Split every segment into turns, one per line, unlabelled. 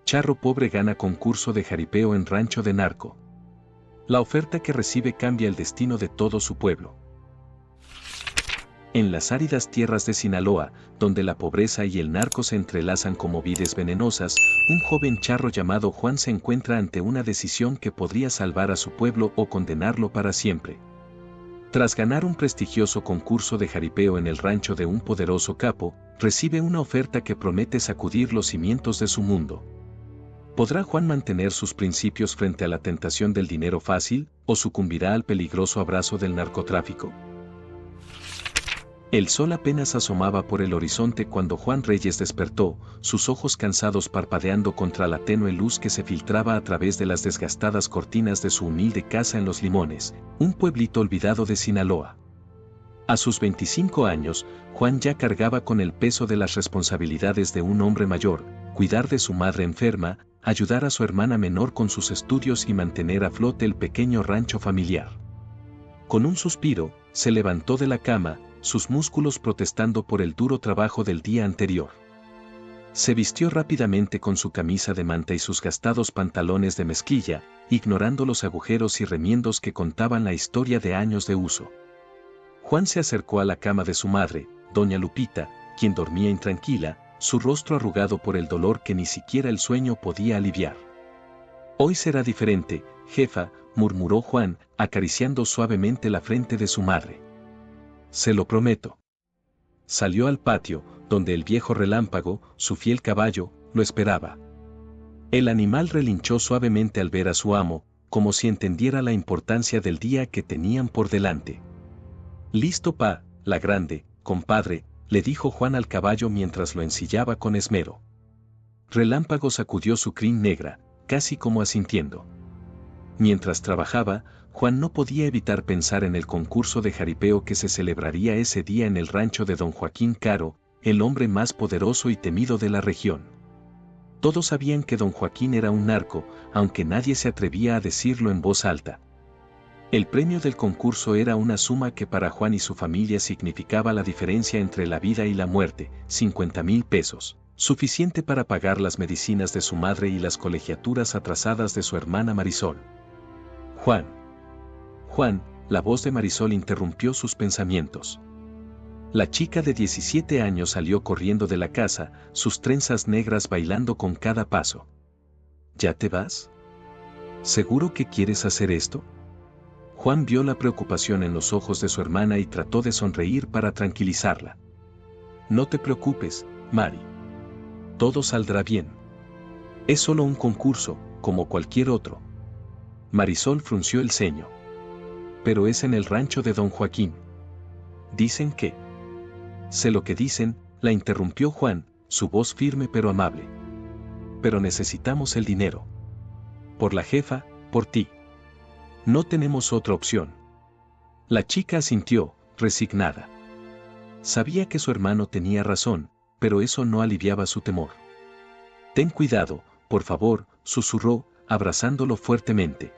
Charro pobre gana concurso de jaripeo en rancho de narco. La oferta que recibe cambia el destino de todo su pueblo. En las áridas tierras de Sinaloa, donde la pobreza y el narco se entrelazan como vides venenosas, un joven charro llamado Juan se encuentra ante una decisión que podría salvar a su pueblo o condenarlo para siempre. Tras ganar un prestigioso concurso de jaripeo en el rancho de un poderoso capo, recibe una oferta que promete sacudir los cimientos de su mundo. ¿Podrá Juan mantener sus principios frente a la tentación del dinero fácil, o sucumbirá al peligroso abrazo del narcotráfico? El sol apenas asomaba por el horizonte cuando Juan Reyes despertó, sus ojos cansados parpadeando contra la tenue luz que se filtraba a través de las desgastadas cortinas de su humilde casa en Los Limones, un pueblito olvidado de Sinaloa. A sus 25 años, Juan ya cargaba con el peso de las responsabilidades de un hombre mayor, cuidar de su madre enferma, ayudar a su hermana menor con sus estudios y mantener a flote el pequeño rancho familiar. Con un suspiro, se levantó de la cama, sus músculos protestando por el duro trabajo del día anterior. Se vistió rápidamente con su camisa de manta y sus gastados pantalones de mezclilla, ignorando los agujeros y remiendos que contaban la historia de años de uso. Juan se acercó a la cama de su madre, doña Lupita, quien dormía intranquila, su rostro arrugado por el dolor que ni siquiera el sueño podía aliviar. «Hoy será diferente, jefa», murmuró Juan, acariciando suavemente la frente de su madre. «Se lo prometo». Salió al patio, donde el viejo Relámpago, su fiel caballo, lo esperaba. El animal relinchó suavemente al ver a su amo, como si entendiera la importancia del día que tenían por delante. «Listo pa, la grande, compadre», le dijo Juan al caballo mientras lo ensillaba con esmero. Relámpago sacudió su crin negra, casi como asintiendo. Mientras trabajaba, Juan no podía evitar pensar en el concurso de jaripeo que se celebraría ese día en el rancho de don Joaquín Caro, el hombre más poderoso y temido de la región. Todos sabían que don Joaquín era un narco, aunque nadie se atrevía a decirlo en voz alta. El premio del concurso era una suma que para Juan y su familia significaba la diferencia entre la vida y la muerte, 50,000 pesos, suficiente para pagar las medicinas de su madre y las colegiaturas atrasadas de su hermana Marisol. Juan, la voz de Marisol interrumpió sus pensamientos. La chica de 17 años salió corriendo de la casa, sus trenzas negras bailando con cada paso. ¿Ya te vas? ¿Seguro que quieres hacer esto? Juan vio la preocupación en los ojos de su hermana y trató de sonreír para tranquilizarla. «No te preocupes, Mari. Todo saldrá bien. Es solo un concurso, como cualquier otro». Marisol frunció el ceño. «Pero es en el rancho de don Joaquín. Dicen que...». «Sé lo que dicen», la interrumpió Juan, su voz firme pero amable. «Pero necesitamos el dinero. Por la jefa, por ti. No tenemos otra opción». La chica asintió, resignada. Sabía que su hermano tenía razón, pero eso no aliviaba su temor. «Ten cuidado, por favor», susurró, abrazándolo fuertemente.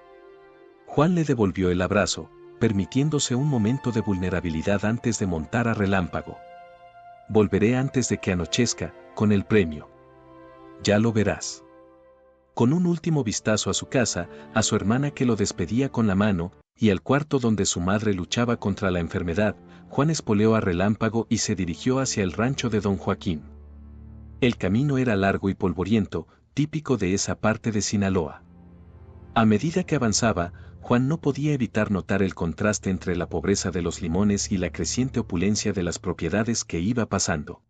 Juan le devolvió el abrazo, permitiéndose un momento de vulnerabilidad antes de montar a Relámpago. «Volveré antes de que anochezca, con el premio. Ya lo verás». Con un último vistazo a su casa, a su hermana que lo despedía con la mano, y al cuarto donde su madre luchaba contra la enfermedad, Juan espoleó a Relámpago y se dirigió hacia el rancho de don Joaquín. El camino era largo y polvoriento, típico de esa parte de Sinaloa. A medida que avanzaba, Juan no podía evitar notar el contraste entre la pobreza de Los Limones y la creciente opulencia de las propiedades que iba pasando.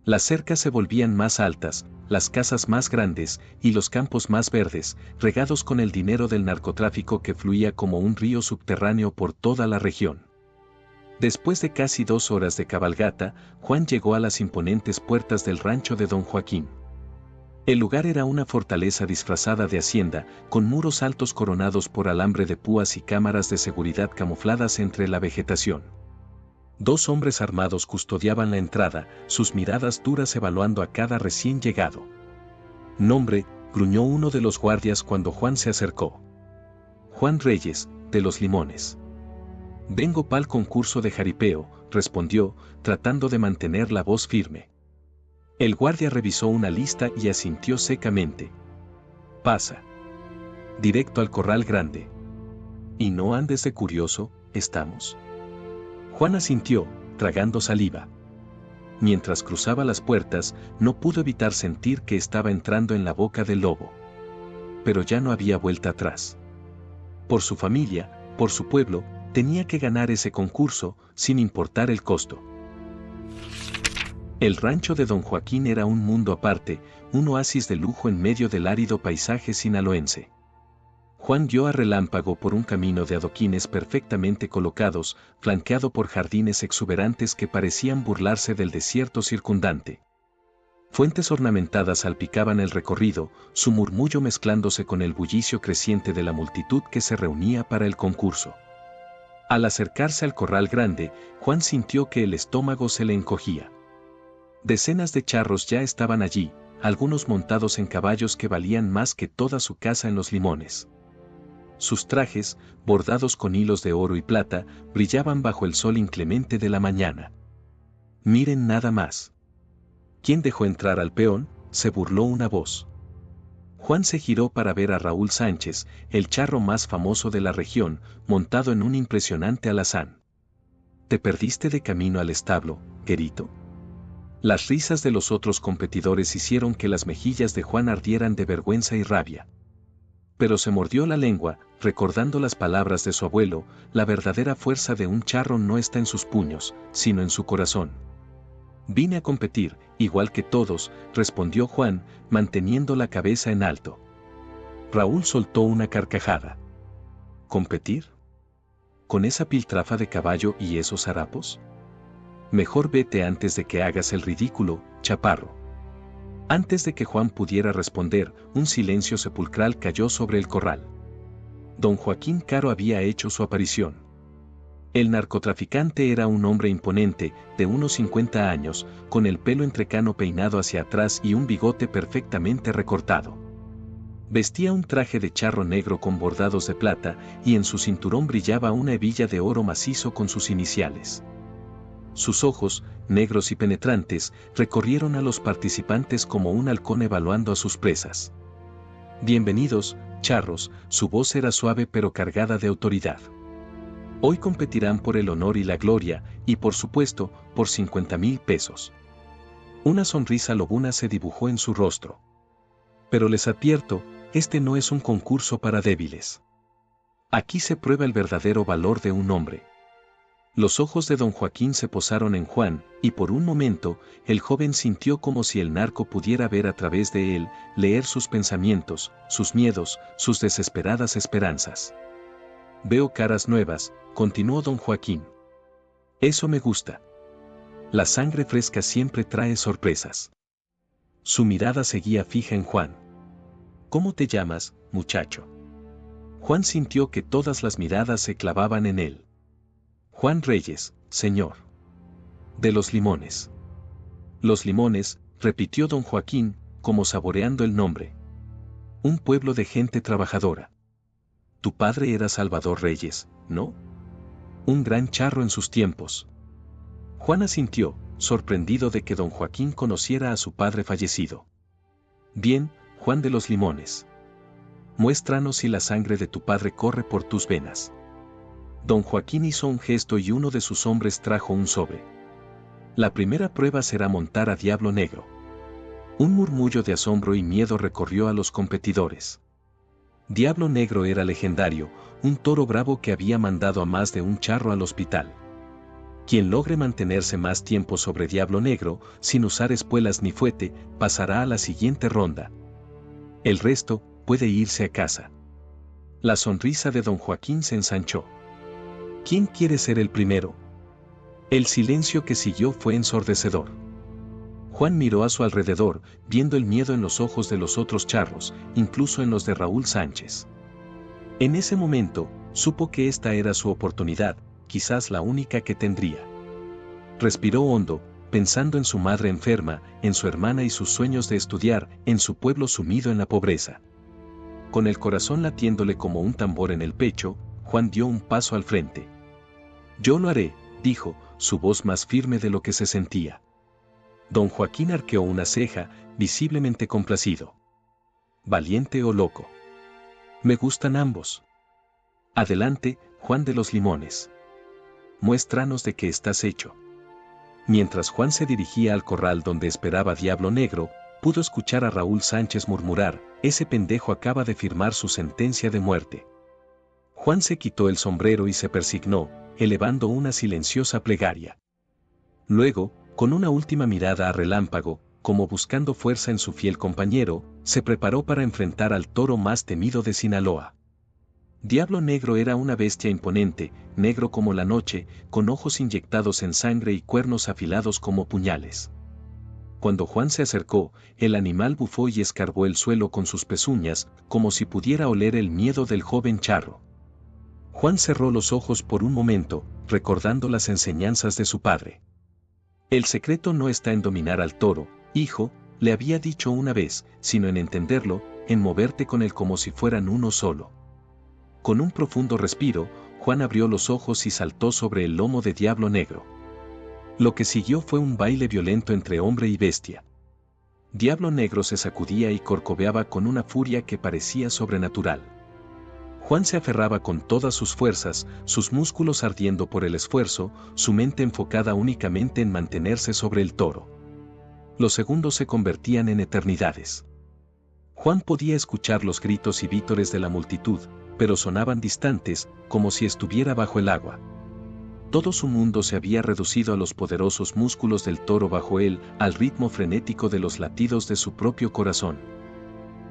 Las cercas se volvían más altas, las casas más grandes y los campos más verdes, regados con el dinero del narcotráfico que fluía como un río subterráneo por toda la región. Después de casi 2 horas de cabalgata, Juan llegó a las imponentes puertas del rancho de don Joaquín. El lugar era una fortaleza disfrazada de hacienda, con muros altos coronados por alambre de púas y cámaras de seguridad camufladas entre la vegetación. 2 hombres armados custodiaban la entrada, sus miradas duras evaluando a cada recién llegado. «Nombre», gruñó uno de los guardias cuando Juan se acercó. «Juan Reyes, de Los Limones». «Vengo pa'l concurso de jaripeo», respondió, tratando de mantener la voz firme. El guardia revisó una lista y asintió secamente. Pasa. Directo al corral grande. Y no andes de curioso, ¿estamos? Juan asintió, tragando saliva. Mientras cruzaba las puertas, no pudo evitar sentir que estaba entrando en la boca del lobo. Pero ya no había vuelta atrás. Por su familia, por su pueblo, tenía que ganar ese concurso, sin importar el costo. El rancho de don Joaquín era un mundo aparte, un oasis de lujo en medio del árido paisaje sinaloense. Juan guió a relámpago por un camino de adoquines perfectamente colocados, flanqueado por jardines exuberantes que parecían burlarse del desierto circundante. Fuentes ornamentadas salpicaban el recorrido, su murmullo mezclándose con el bullicio creciente de la multitud que se reunía para el concurso. Al acercarse al corral grande, Juan sintió que el estómago se le encogía. Decenas de charros ya estaban allí, algunos montados en caballos que valían más que toda su casa en Los Limones. Sus trajes, bordados con hilos de oro y plata, brillaban bajo el sol inclemente de la mañana. «Miren nada más». «¿Quién dejó entrar al peón?», se burló una voz. Juan se giró para ver a Raúl Sánchez, el charro más famoso de la región, montado en un impresionante alazán. «¿Te perdiste de camino al establo, querido?». Las risas de los otros competidores hicieron que las mejillas de Juan ardieran de vergüenza y rabia. Pero se mordió la lengua, recordando las palabras de su abuelo: la verdadera fuerza de un charro no está en sus puños, sino en su corazón. «Vine a competir, igual que todos», respondió Juan, manteniendo la cabeza en alto. Raúl soltó una carcajada. «¿Competir? ¿Con esa piltrafa de caballo y esos harapos? Mejor vete antes de que hagas el ridículo, chaparro». Antes de que Juan pudiera responder, un silencio sepulcral cayó sobre el corral. Don Joaquín Caro había hecho su aparición. El narcotraficante era un hombre imponente, de unos 50 años, con el pelo entrecano peinado hacia atrás y un bigote perfectamente recortado. Vestía un traje de charro negro con bordados de plata, y en su cinturón brillaba una hebilla de oro macizo con sus iniciales. Sus ojos, negros y penetrantes, recorrieron a los participantes como un halcón evaluando a sus presas. «Bienvenidos, charros», su voz era suave pero cargada de autoridad. «Hoy competirán por el honor y la gloria, y por supuesto, por 50,000 pesos». Una sonrisa lobuna se dibujó en su rostro. «Pero les advierto, este no es un concurso para débiles. Aquí se prueba el verdadero valor de un hombre». Los ojos de don Joaquín se posaron en Juan, y por un momento, el joven sintió como si el narco pudiera ver a través de él, leer sus pensamientos, sus miedos, sus desesperadas esperanzas. «Veo caras nuevas», continuó don Joaquín. «Eso me gusta. La sangre fresca siempre trae sorpresas». Su mirada seguía fija en Juan. «¿Cómo te llamas, muchacho?». Juan sintió que todas las miradas se clavaban en él. «Juan Reyes, señor. De Los Limones». «Los Limones», repitió don Joaquín, como saboreando el nombre. «Un pueblo de gente trabajadora. Tu padre era Salvador Reyes, ¿no? Un gran charro en sus tiempos». Juan asintió, sorprendido de que don Joaquín conociera a su padre fallecido. «Bien, Juan de Los Limones. Muéstranos si la sangre de tu padre corre por tus venas». Don Joaquín hizo un gesto y uno de sus hombres trajo un sobre. «La primera prueba será montar a Diablo Negro». Un murmullo de asombro y miedo recorrió a los competidores. Diablo Negro era legendario, un toro bravo que había mandado a más de un charro al hospital. Quien logre mantenerse más tiempo sobre Diablo Negro, sin usar espuelas ni fuete, pasará a la siguiente ronda. El resto puede irse a casa. La sonrisa de don Joaquín se ensanchó. «¿Quién quiere ser el primero?». El silencio que siguió fue ensordecedor. Juan miró a su alrededor, viendo el miedo en los ojos de los otros charros, incluso en los de Raúl Sánchez. En ese momento, supo que esta era su oportunidad, quizás la única que tendría. Respiró hondo, pensando en su madre enferma, en su hermana y sus sueños de estudiar, en su pueblo sumido en la pobreza. Con el corazón latiéndole como un tambor en el pecho, Juan dio un paso al frente. «Yo lo haré», dijo, su voz más firme de lo que se sentía. Don Joaquín arqueó una ceja, visiblemente complacido. ¿Valiente o loco? Me gustan ambos. Adelante, Juan de los Limones. Muéstranos de qué estás hecho. Mientras Juan se dirigía al corral donde esperaba Diablo Negro, pudo escuchar a Raúl Sánchez murmurar: ese pendejo acaba de firmar su sentencia de muerte. Juan se quitó el sombrero y se persignó, elevando una silenciosa plegaria. Luego, con una última mirada a relámpago, como buscando fuerza en su fiel compañero, se preparó para enfrentar al toro más temido de Sinaloa. Diablo Negro era una bestia imponente, negro como la noche, con ojos inyectados en sangre y cuernos afilados como puñales. Cuando Juan se acercó, el animal bufó y escarbó el suelo con sus pezuñas, como si pudiera oler el miedo del joven charro. Juan cerró los ojos por un momento, recordando las enseñanzas de su padre. El secreto no está en dominar al toro, hijo, le había dicho una vez, sino en entenderlo, en moverte con él como si fueran uno solo. Con un profundo respiro, Juan abrió los ojos y saltó sobre el lomo de Diablo Negro. Lo que siguió fue un baile violento entre hombre y bestia. Diablo Negro se sacudía y corcoveaba con una furia que parecía sobrenatural. Juan se aferraba con todas sus fuerzas, sus músculos ardiendo por el esfuerzo, su mente enfocada únicamente en mantenerse sobre el toro. Los segundos se convertían en eternidades. Juan podía escuchar los gritos y vítores de la multitud, pero sonaban distantes, como si estuviera bajo el agua. Todo su mundo se había reducido a los poderosos músculos del toro bajo él, al ritmo frenético de los latidos de su propio corazón.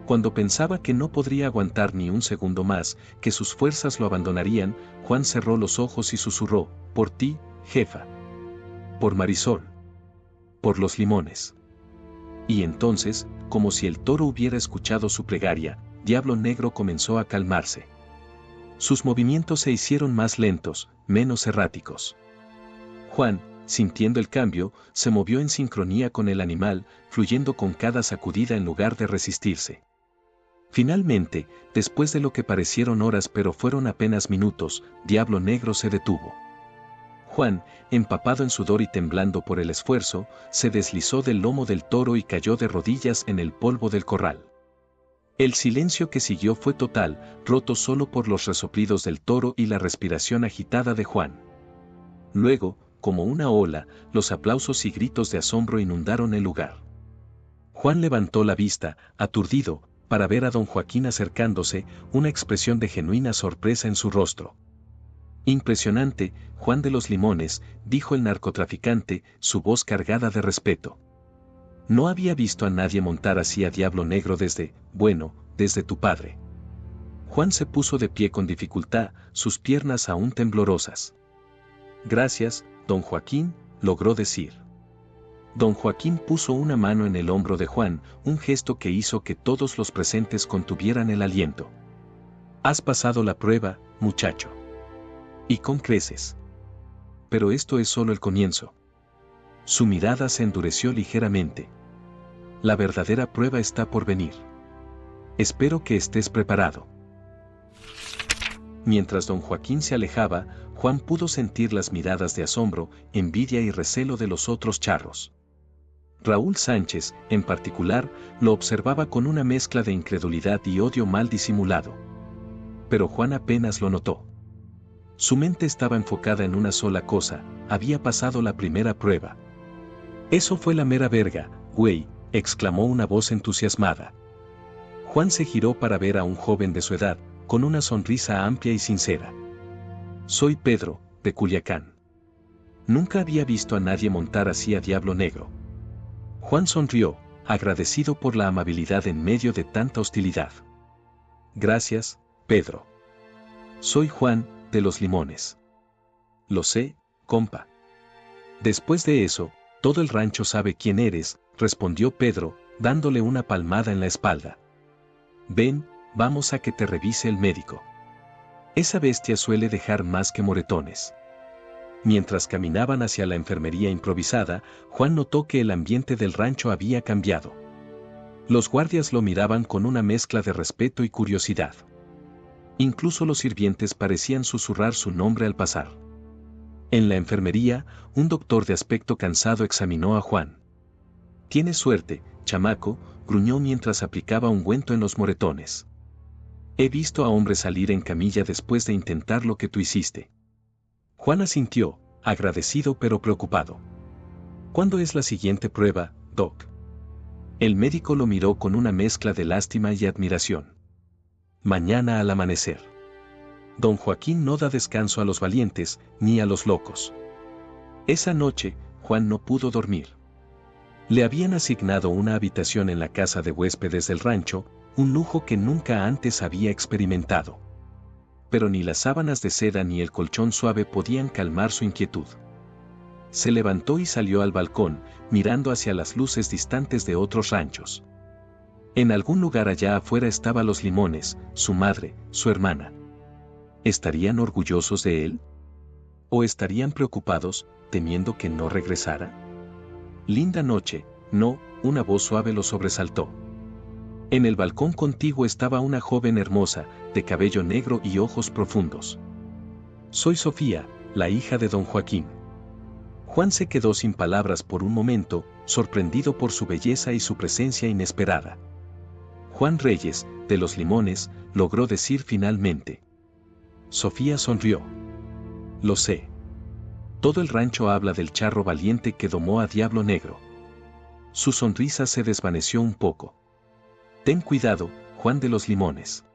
Cuando pensaba que no podría aguantar ni un segundo más, que sus fuerzas lo abandonarían, Juan cerró los ojos y susurró: por ti, jefa. Por Marisol. Por los limones. Y entonces, como si el toro hubiera escuchado su plegaria, Diablo Negro comenzó a calmarse. Sus movimientos se hicieron más lentos, menos erráticos. Juan, sintiendo el cambio, se movió en sincronía con el animal, fluyendo con cada sacudida en lugar de resistirse. Finalmente, después de lo que parecieron horas pero fueron apenas minutos, Diablo Negro se detuvo. Juan, empapado en sudor y temblando por el esfuerzo, se deslizó del lomo del toro y cayó de rodillas en el polvo del corral. El silencio que siguió fue total, roto solo por los resoplidos del toro y la respiración agitada de Juan. Luego, como una ola, los aplausos y gritos de asombro inundaron el lugar. Juan levantó la vista, aturdido, para ver a don Joaquín acercándose, una expresión de genuina sorpresa en su rostro. Impresionante, Juan de los Limones, dijo el narcotraficante, su voz cargada de respeto. No había visto a nadie montar así a Diablo Negro desde tu padre. Juan se puso de pie con dificultad, sus piernas aún temblorosas. Gracias, don Joaquín, logró decir. Don Joaquín puso una mano en el hombro de Juan, un gesto que hizo que todos los presentes contuvieran el aliento. Has pasado la prueba, muchacho. Y con creces. Pero esto es solo el comienzo. Su mirada se endureció ligeramente. La verdadera prueba está por venir. Espero que estés preparado. Mientras don Joaquín se alejaba, Juan pudo sentir las miradas de asombro, envidia y recelo de los otros charros. Raúl Sánchez, en particular, lo observaba con una mezcla de incredulidad y odio mal disimulado. Pero Juan apenas lo notó. Su mente estaba enfocada en una sola cosa: había pasado la primera prueba. Eso fue la mera verga, güey, exclamó una voz entusiasmada. Juan se giró para ver a un joven de su edad, con una sonrisa amplia y sincera. Soy Pedro, de Culiacán. Nunca había visto a nadie montar así a Diablo Negro. Juan sonrió, agradecido por la amabilidad en medio de tanta hostilidad. Gracias, Pedro. Soy Juan, de los Limones. Lo sé, compa. Después de eso, todo el rancho sabe quién eres, respondió Pedro, dándole una palmada en la espalda. Ven, vamos a que te revise el médico. Esa bestia suele dejar más que moretones. Mientras caminaban hacia la enfermería improvisada, Juan notó que el ambiente del rancho había cambiado. Los guardias lo miraban con una mezcla de respeto y curiosidad. Incluso los sirvientes parecían susurrar su nombre al pasar. En la enfermería, un doctor de aspecto cansado examinó a Juan. Tienes suerte, chamaco, gruñó mientras aplicaba ungüento en los moretones. He visto a hombres salir en camilla después de intentar lo que tú hiciste. Juan asintió, agradecido pero preocupado. ¿Cuándo es la siguiente prueba, Doc? El médico lo miró con una mezcla de lástima y admiración. Mañana al amanecer. Don Joaquín no da descanso a los valientes, ni a los locos. Esa noche, Juan no pudo dormir. Le habían asignado una habitación en la casa de huéspedes del rancho, un lujo que nunca antes había experimentado. Pero ni las sábanas de seda ni el colchón suave podían calmar su inquietud. Se levantó y salió al balcón, mirando hacia las luces distantes de otros ranchos. En algún lugar allá afuera estaban los Limones, su madre, su hermana. ¿Estarían orgullosos de él? ¿O estarían preocupados, temiendo que no regresara? Linda noche, no, una voz suave lo sobresaltó. En el balcón contiguo estaba una joven hermosa, de cabello negro y ojos profundos. Soy Sofía, la hija de don Joaquín. Juan se quedó sin palabras por un momento, sorprendido por su belleza y su presencia inesperada. Juan Reyes, de los Limones, logró decir finalmente. Sofía sonrió. Lo sé. Todo el rancho habla del charro valiente que domó a Diablo Negro. Su sonrisa se desvaneció un poco. Ten cuidado, Juan de los Limones.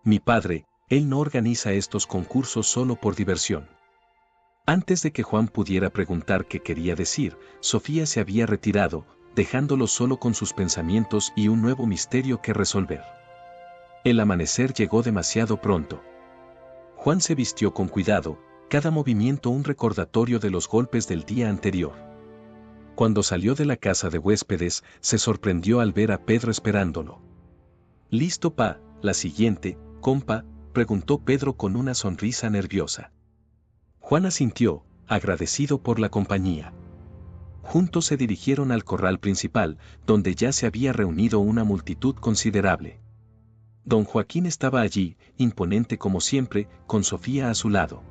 Mi padre, él no organiza estos concursos solo por diversión. Antes de que Juan pudiera preguntar qué quería decir, Sofía se había retirado, dejándolo solo con sus pensamientos y un nuevo misterio que resolver. El amanecer llegó demasiado pronto. Juan se vistió con cuidado, cada movimiento un recordatorio de los golpes del día anterior. Cuando salió de la casa de huéspedes, se sorprendió al ver a Pedro esperándolo. ¿Listo pa la siguiente, compa?, preguntó Pedro con una sonrisa nerviosa. Juan asintió, agradecido por la compañía. Juntos se dirigieron al corral principal, donde ya se había reunido una multitud considerable. Don Joaquín estaba allí, imponente como siempre, con Sofía a su lado.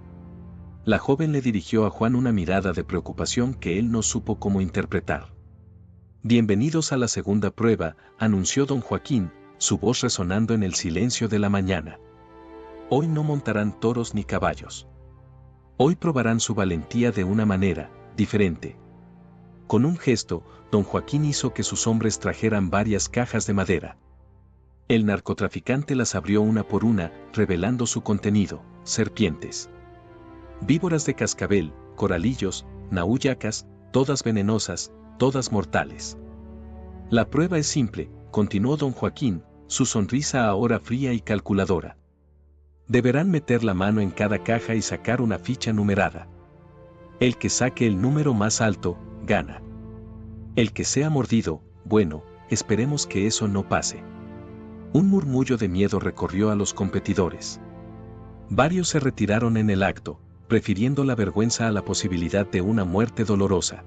La joven le dirigió a Juan una mirada de preocupación que él no supo cómo interpretar. Bienvenidos a la segunda prueba, anunció don Joaquín, su voz resonando en el silencio de la mañana. Hoy no montarán toros ni caballos. Hoy probarán su valentía de una manera diferente. Con un gesto, don Joaquín hizo que sus hombres trajeran varias cajas de madera. El narcotraficante las abrió una por una, revelando su contenido: serpientes, víboras de cascabel, coralillos, nauyacas, todas venenosas, todas mortales. La prueba es simple, continuó don Joaquín, su sonrisa ahora fría y calculadora. Deberán meter la mano en cada caja y sacar una ficha numerada. El que saque el número más alto, gana. El que sea mordido, bueno, esperemos que eso no pase. Un murmullo de miedo recorrió a los competidores. Varios se retiraron en el acto, prefiriendo la vergüenza a la posibilidad de una muerte dolorosa.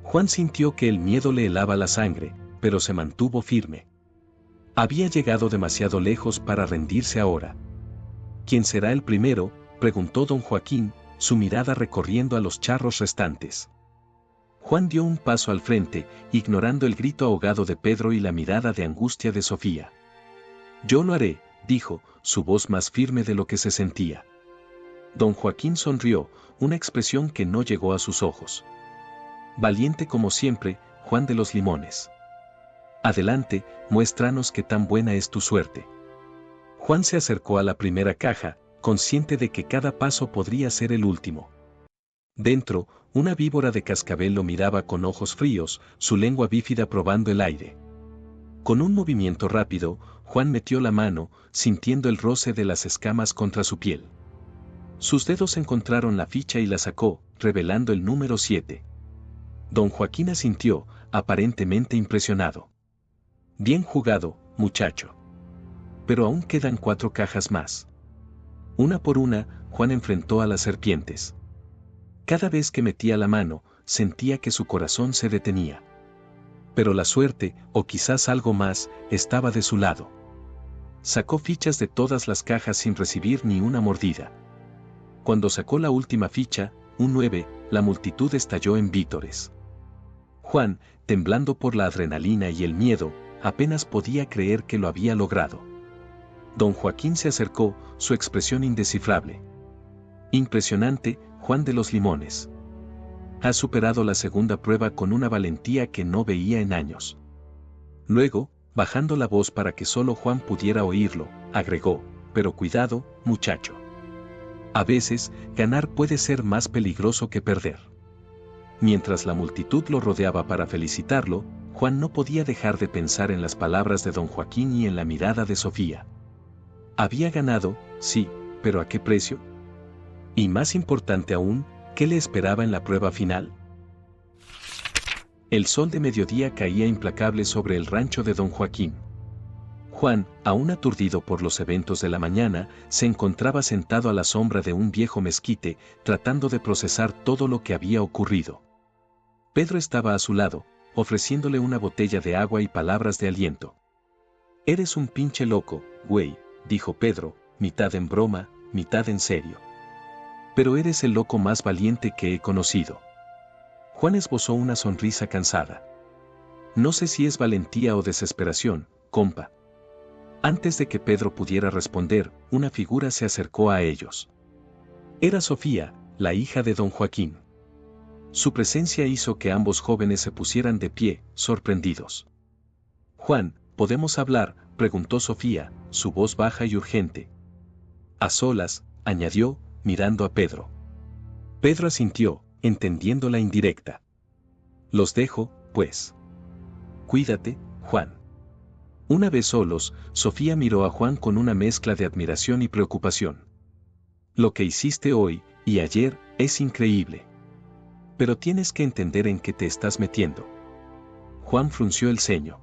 Juan sintió que el miedo le helaba la sangre, pero se mantuvo firme. Había llegado demasiado lejos para rendirse ahora. ¿Quién será el primero?, preguntó don Joaquín, su mirada recorriendo a los charros restantes. Juan dio un paso al frente, ignorando el grito ahogado de Pedro y la mirada de angustia de Sofía. Yo lo haré, dijo, su voz más firme de lo que se sentía. Don Joaquín sonrió, una expresión que no llegó a sus ojos. Valiente como siempre, Juan de los Limones. Adelante, muéstranos qué tan buena es tu suerte. Juan se acercó a la primera caja, consciente de que cada paso podría ser el último. Dentro, una víbora de cascabel lo miraba con ojos fríos, su lengua bífida probando el aire. Con un movimiento rápido, Juan metió la mano, sintiendo el roce de las escamas contra su piel. Sus dedos encontraron la ficha y la sacó, revelando el número 7. Don Joaquín asintió, aparentemente impresionado. Bien jugado, muchacho. Pero aún quedan 4 cajas más. Una por una, Juan enfrentó a las serpientes. Cada vez que metía la mano, sentía que su corazón se detenía. Pero la suerte, o quizás algo más, estaba de su lado. Sacó fichas de todas las cajas sin recibir ni una mordida. Cuando sacó la última ficha, un 9, la multitud estalló en vítores. Juan, temblando por la adrenalina y el miedo, apenas podía creer que lo había logrado. Don Joaquín se acercó, su expresión indescifrable. Impresionante, Juan de los Limones. Has superado la segunda prueba con una valentía que no veía en años. Luego, bajando la voz para que solo Juan pudiera oírlo, agregó, pero cuidado, muchacho. A veces, ganar puede ser más peligroso que perder. Mientras la multitud lo rodeaba para felicitarlo, Juan no podía dejar de pensar en las palabras de don Joaquín y en la mirada de Sofía. Había ganado, sí, pero ¿a qué precio? Y más importante aún, ¿qué le esperaba en la prueba final? El sol de mediodía caía implacable sobre el rancho de don Joaquín. Juan, aún aturdido por los eventos de la mañana, se encontraba sentado a la sombra de un viejo mezquite, tratando de procesar todo lo que había ocurrido. Pedro estaba a su lado, ofreciéndole una botella de agua y palabras de aliento. «Eres un pinche loco, güey», dijo Pedro, mitad en broma, mitad en serio. «Pero eres el loco más valiente que he conocido». Juan esbozó una sonrisa cansada. «No sé si es valentía o desesperación, compa». Antes de que Pedro pudiera responder, una figura se acercó a ellos. Era Sofía, la hija de don Joaquín. Su presencia hizo que ambos jóvenes se pusieran de pie, sorprendidos. «Juan, ¿podemos hablar?», preguntó Sofía, su voz baja y urgente. «A solas», añadió, mirando a Pedro. Pedro asintió, entendiendo la indirecta. «Los dejo, pues». «Cuídate, Juan». Una vez solos, Sofía miró a Juan con una mezcla de admiración y preocupación. «Lo que hiciste hoy y ayer es increíble. Pero tienes que entender en qué te estás metiendo». Juan frunció el ceño.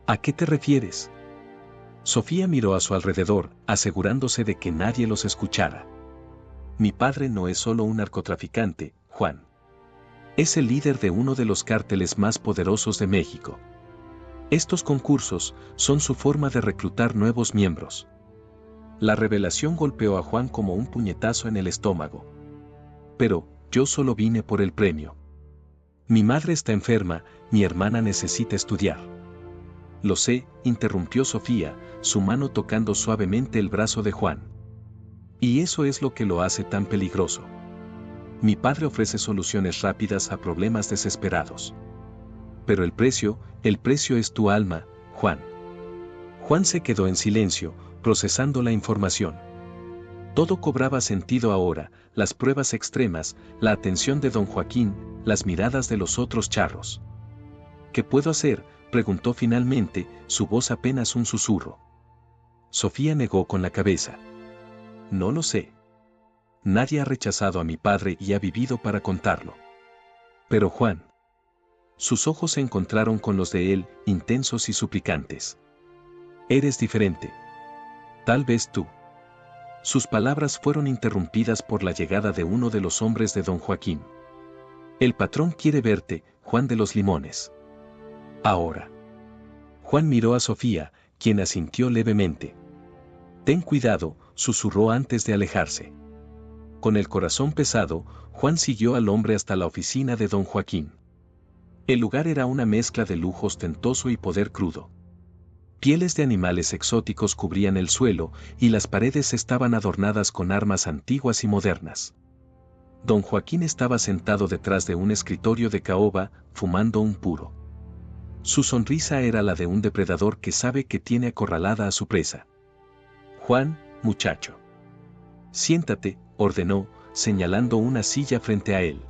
«¿A qué te refieres?». Sofía miró a su alrededor, asegurándose de que nadie los escuchara. «Mi padre no es solo un narcotraficante, Juan. Es el líder de uno de los cárteles más poderosos de México. Estos concursos son su forma de reclutar nuevos miembros». La revelación golpeó a Juan como un puñetazo en el estómago. «Pero, yo solo vine por el premio. Mi madre está enferma, mi hermana necesita estudiar». «Lo sé», interrumpió Sofía, su mano tocando suavemente el brazo de Juan. «Y eso es lo que lo hace tan peligroso. Mi padre ofrece soluciones rápidas a problemas desesperados. Pero el precio es tu alma, Juan». Juan se quedó en silencio, procesando la información. Todo cobraba sentido ahora, las pruebas extremas, la atención de don Joaquín, las miradas de los otros charros. «¿Qué puedo hacer?», preguntó finalmente, su voz apenas un susurro. Sofía negó con la cabeza. «No lo sé. Nadie ha rechazado a mi padre y ha vivido para contarlo». «Pero Juan». Sus ojos se encontraron con los de él, intensos y suplicantes. «Eres diferente. Tal vez tú». Sus palabras fueron interrumpidas por la llegada de uno de los hombres de don Joaquín. «El patrón quiere verte, Juan de los Limones». «Ahora». Juan miró a Sofía, quien asintió levemente. «Ten cuidado», susurró antes de alejarse. Con el corazón pesado, Juan siguió al hombre hasta la oficina de don Joaquín. El lugar era una mezcla de lujo ostentoso y poder crudo. Pieles de animales exóticos cubrían el suelo, y las paredes estaban adornadas con armas antiguas y modernas. Don Joaquín estaba sentado detrás de un escritorio de caoba, fumando un puro. Su sonrisa era la de un depredador que sabe que tiene acorralada a su presa. «Juan, muchacho». «Siéntate», ordenó, señalando una silla frente a él.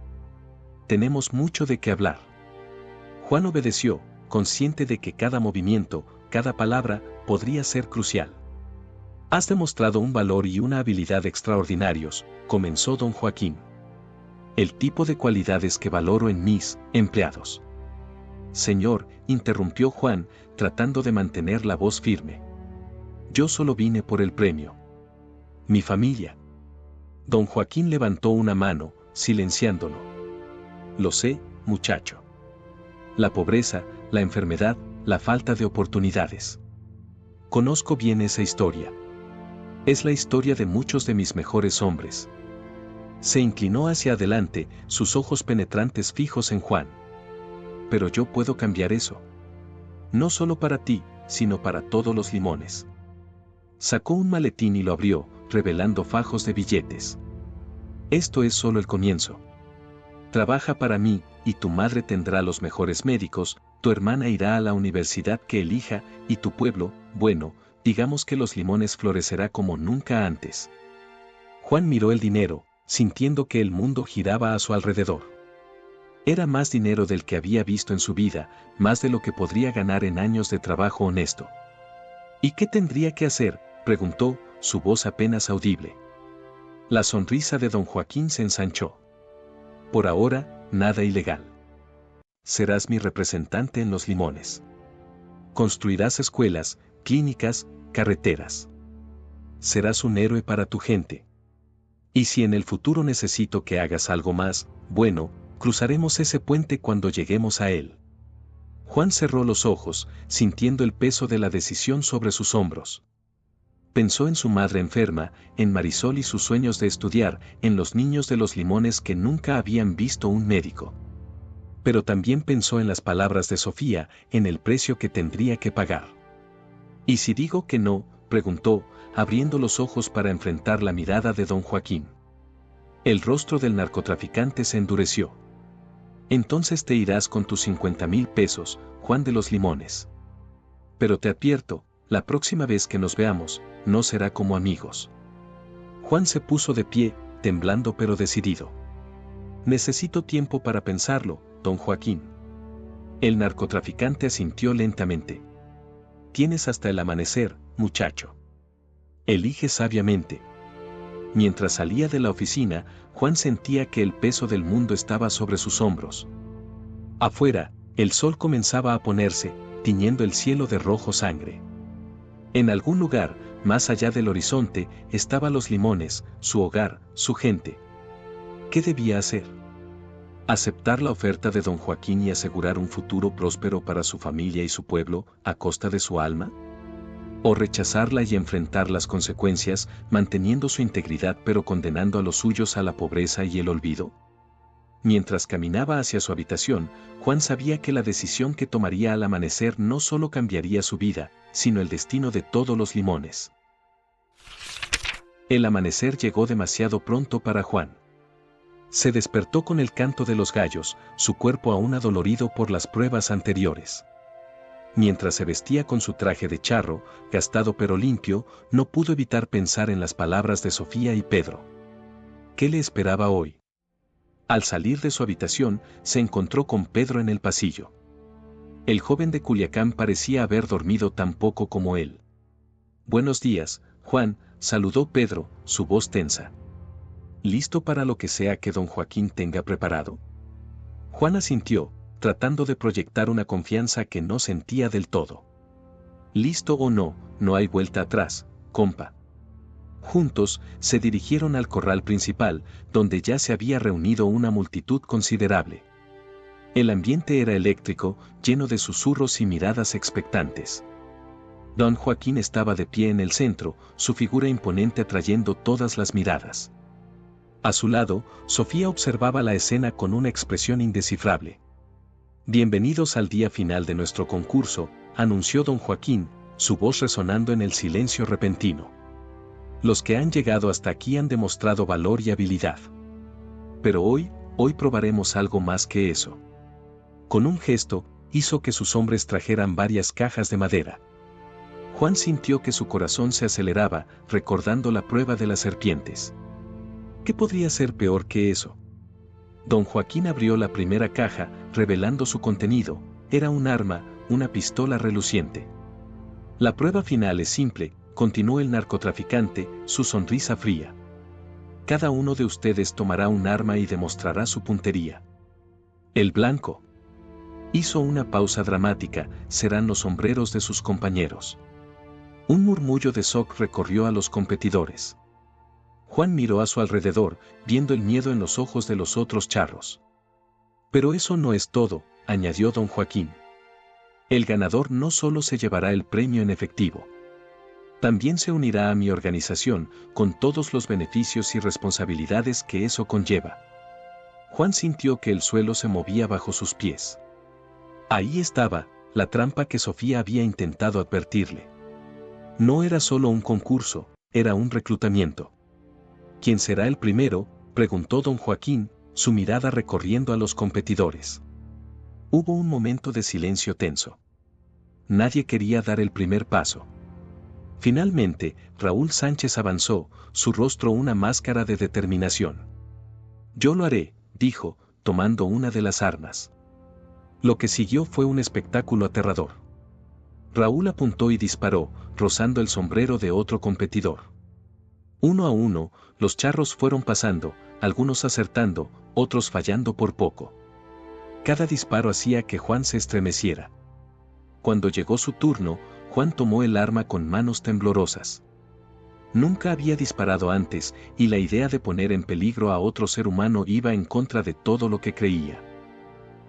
«Tenemos mucho de qué hablar». Juan obedeció, consciente de que cada movimiento, cada palabra, podría ser crucial. «Has demostrado un valor y una habilidad extraordinarios», comenzó don Joaquín. «El tipo de cualidades que valoro en mis empleados». «Señor», interrumpió Juan, tratando de mantener la voz firme. «Yo solo vine por el premio. Mi familia». Don Joaquín levantó una mano, silenciándolo. «Lo sé, muchacho. La pobreza, la enfermedad, la falta de oportunidades. Conozco bien esa historia. Es la historia de muchos de mis mejores hombres». Se inclinó hacia adelante, sus ojos penetrantes fijos en Juan. pero yo puedo cambiar eso. No solo para ti, sino para todos los limones. Sacó un maletín y lo abrió, revelando fajos de billetes. Esto es solo el comienzo. Trabaja para mí, y tu madre tendrá los mejores médicos, tu hermana irá a la universidad que elija, y tu pueblo, bueno, digamos que los limones florecerá como nunca antes. Juan miró el dinero, sintiendo que el mundo giraba a su alrededor. Era más dinero del que había visto en su vida, más de lo que podría ganar en años de trabajo honesto. ¿Y qué tendría que hacer?, preguntó, su voz apenas audible. La sonrisa de don Joaquín se ensanchó. Por ahora, nada ilegal. Serás mi representante en los limones. Construirás escuelas, clínicas, carreteras. Serás un héroe para tu gente. Y si en el futuro necesito que hagas algo más, bueno, cruzaremos ese puente cuando lleguemos a él. Juan cerró los ojos, sintiendo el peso de la decisión sobre sus hombros. Pensó en su madre enferma, en Marisol y sus sueños de estudiar, en los niños de los limones que nunca habían visto un médico. Pero también pensó en las palabras de Sofía, en el precio que tendría que pagar. ¿Y si digo que no?, preguntó, abriendo los ojos para enfrentar la mirada de don Joaquín. El rostro del narcotraficante se endureció. Entonces te irás con tus 50,000 pesos, Juan de los Limones. Pero te advierto, la próxima vez que nos veamos, no será como amigos. Juan se puso de pie, temblando pero decidido. Necesito tiempo para pensarlo, don Joaquín. El narcotraficante asintió lentamente. Tienes hasta el amanecer, muchacho. Elige sabiamente. Mientras salía de la oficina, Juan sentía que el peso del mundo estaba sobre sus hombros. Afuera, el sol comenzaba a ponerse, tiñendo el cielo de rojo sangre. En algún lugar, más allá del horizonte, estaban los limones, su hogar, su gente. ¿Qué debía hacer? ¿Aceptar la oferta de don Joaquín y asegurar un futuro próspero para su familia y su pueblo, a costa de su alma? ¿O rechazarla y enfrentar las consecuencias, manteniendo su integridad pero condenando a los suyos a la pobreza y el olvido? Mientras caminaba hacia su habitación, Juan sabía que la decisión que tomaría al amanecer no solo cambiaría su vida, sino el destino de todos los limones. El amanecer llegó demasiado pronto para Juan. Se despertó con el canto de los gallos, su cuerpo aún adolorido por las pruebas anteriores. Mientras se vestía con su traje de charro, gastado pero limpio, no pudo evitar pensar en las palabras de Sofía y Pedro. ¿Qué le esperaba hoy? Al salir de su habitación, se encontró con Pedro en el pasillo. El joven de Culiacán parecía haber dormido tan poco como él. Buenos días, Juan, saludó Pedro, su voz tensa. ¿Listo para lo que sea que don Joaquín tenga preparado? Juan asintió, tratando de proyectar una confianza que no sentía del todo. Listo o no, no hay vuelta atrás, compa. Juntos, se dirigieron al corral principal, donde ya se había reunido una multitud considerable. El ambiente era eléctrico, lleno de susurros y miradas expectantes. Don Joaquín estaba de pie en el centro, su figura imponente atrayendo todas las miradas. A su lado, Sofía observaba la escena con una expresión indescifrable. Bienvenidos al día final de nuestro concurso, anunció don Joaquín, su voz resonando en el silencio repentino. Los que han llegado hasta aquí han demostrado valor y habilidad. Pero hoy probaremos algo más que eso. Con un gesto, hizo que sus hombres trajeran varias cajas de madera. Juan sintió que su corazón se aceleraba, recordando la prueba de las serpientes. ¿Qué podría ser peor que eso? Don Joaquín abrió la primera caja, revelando su contenido. Era un arma, una pistola reluciente. La prueba final es simple, continuó el narcotraficante, su sonrisa fría. Cada uno de ustedes tomará un arma y demostrará su puntería. El blanco. Hizo una pausa dramática, serán los sombreros de sus compañeros. Un murmullo de shock recorrió a los competidores. Juan miró a su alrededor, viendo el miedo en los ojos de los otros charros. Pero eso no es todo, añadió don Joaquín. El ganador no solo se llevará el premio en efectivo. También se unirá a mi organización, con todos los beneficios y responsabilidades que eso conlleva. Juan sintió que el suelo se movía bajo sus pies. Ahí estaba, la trampa que Sofía había intentado advertirle. No era solo un concurso, era un reclutamiento. ¿Quién será el primero?, preguntó don Joaquín, su mirada recorriendo a los competidores. Hubo un momento de silencio tenso. Nadie quería dar el primer paso. Finalmente, Raúl Sánchez avanzó, su rostro una máscara de determinación. Yo lo haré, dijo, tomando una de las armas. Lo que siguió fue un espectáculo aterrador. Raúl apuntó y disparó, rozando el sombrero de otro competidor. Uno a uno, los charros fueron pasando, algunos acertando, otros fallando por poco. Cada disparo hacía que Juan se estremeciera. Cuando llegó su turno, Juan tomó el arma con manos temblorosas. Nunca había disparado antes, y la idea de poner en peligro a otro ser humano iba en contra de todo lo que creía.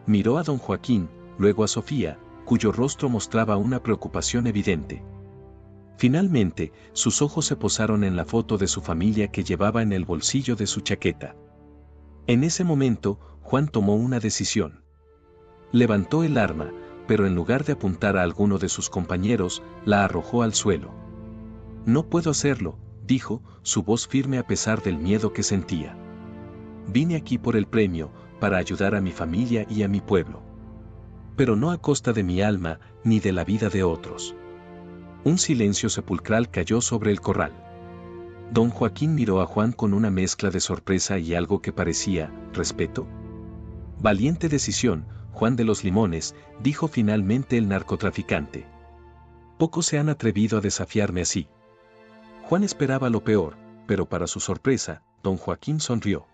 Miró a don Joaquín, luego a Sofía, cuyo rostro mostraba una preocupación evidente. Finalmente, sus ojos se posaron en la foto de su familia que llevaba en el bolsillo de su chaqueta. En ese momento, Juan tomó una decisión. Levantó el arma, pero en lugar de apuntar a alguno de sus compañeros, la arrojó al suelo. No puedo hacerlo, dijo, su voz firme a pesar del miedo que sentía. Vine aquí por el premio, para ayudar a mi familia y a mi pueblo. Pero no a costa de mi alma, ni de la vida de otros. Un silencio sepulcral cayó sobre el corral. Don Joaquín miró a Juan con una mezcla de sorpresa y algo que parecía respeto. Valiente decisión, Juan de los Limones, dijo finalmente el narcotraficante. Pocos se han atrevido a desafiarme así. Juan esperaba lo peor, pero para su sorpresa, don Joaquín sonrió.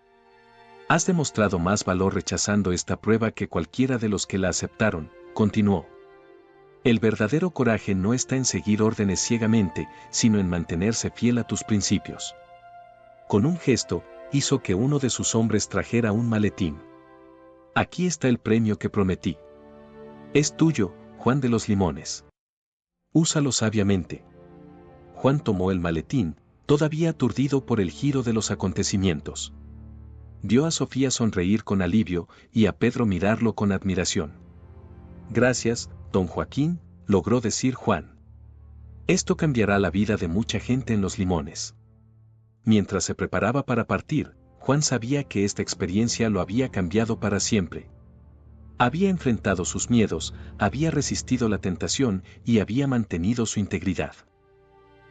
Has demostrado más valor rechazando esta prueba que cualquiera de los que la aceptaron, continuó. El verdadero coraje no está en seguir órdenes ciegamente, sino en mantenerse fiel a tus principios. Con un gesto, hizo que uno de sus hombres trajera un maletín. Aquí está el premio que prometí. Es tuyo, Juan de los Limones. Úsalo sabiamente. Juan tomó el maletín, todavía aturdido por el giro de los acontecimientos. Vio a Sofía sonreír con alivio y a Pedro mirarlo con admiración. Gracias, don Joaquín, logró decir Juan. Esto cambiará la vida de mucha gente en Los Limones. Mientras se preparaba para partir, Juan sabía que esta experiencia lo había cambiado para siempre. Había enfrentado sus miedos, había resistido la tentación y había mantenido su integridad.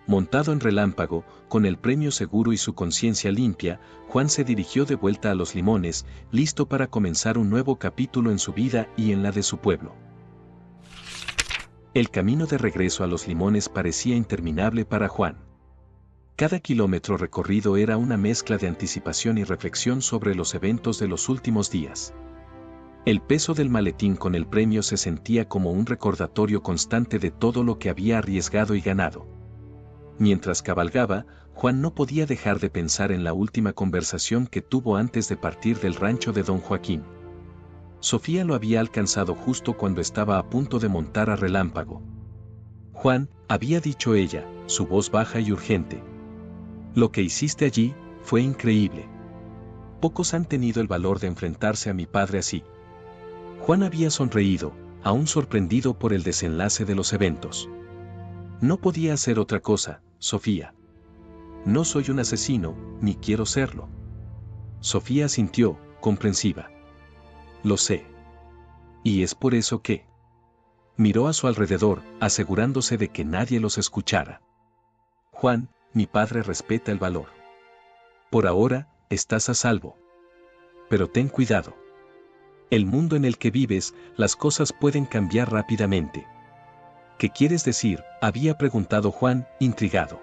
Montado en Relámpago, con el premio seguro y su conciencia limpia, Juan se dirigió de vuelta a Los Limones, listo para comenzar un nuevo capítulo en su vida y en la de su pueblo. El camino de regreso a Los Limones parecía interminable para Juan. Cada kilómetro recorrido era una mezcla de anticipación y reflexión sobre los eventos de los últimos días. El peso del maletín con el premio se sentía como un recordatorio constante de todo lo que había arriesgado y ganado. Mientras cabalgaba, Juan no podía dejar de pensar en la última conversación que tuvo antes de partir del rancho de don Joaquín. Sofía lo había alcanzado justo cuando estaba a punto de montar a Relámpago. Juan, había dicho ella, su voz baja y urgente. Lo que hiciste allí, fue increíble. Pocos han tenido el valor de enfrentarse a mi padre así. Juan había sonreído, aún sorprendido por el desenlace de los eventos. No podía hacer otra cosa, Sofía. No soy un asesino, ni quiero serlo. Sofía asintió, comprensiva. Lo sé. Y es por eso que... Miró a su alrededor, asegurándose de que nadie los escuchara. Juan, mi padre respeta el valor. Por ahora, estás a salvo. Pero ten cuidado. El mundo en el que vives, las cosas pueden cambiar rápidamente. ¿Qué quieres decir?, había preguntado Juan, intrigado.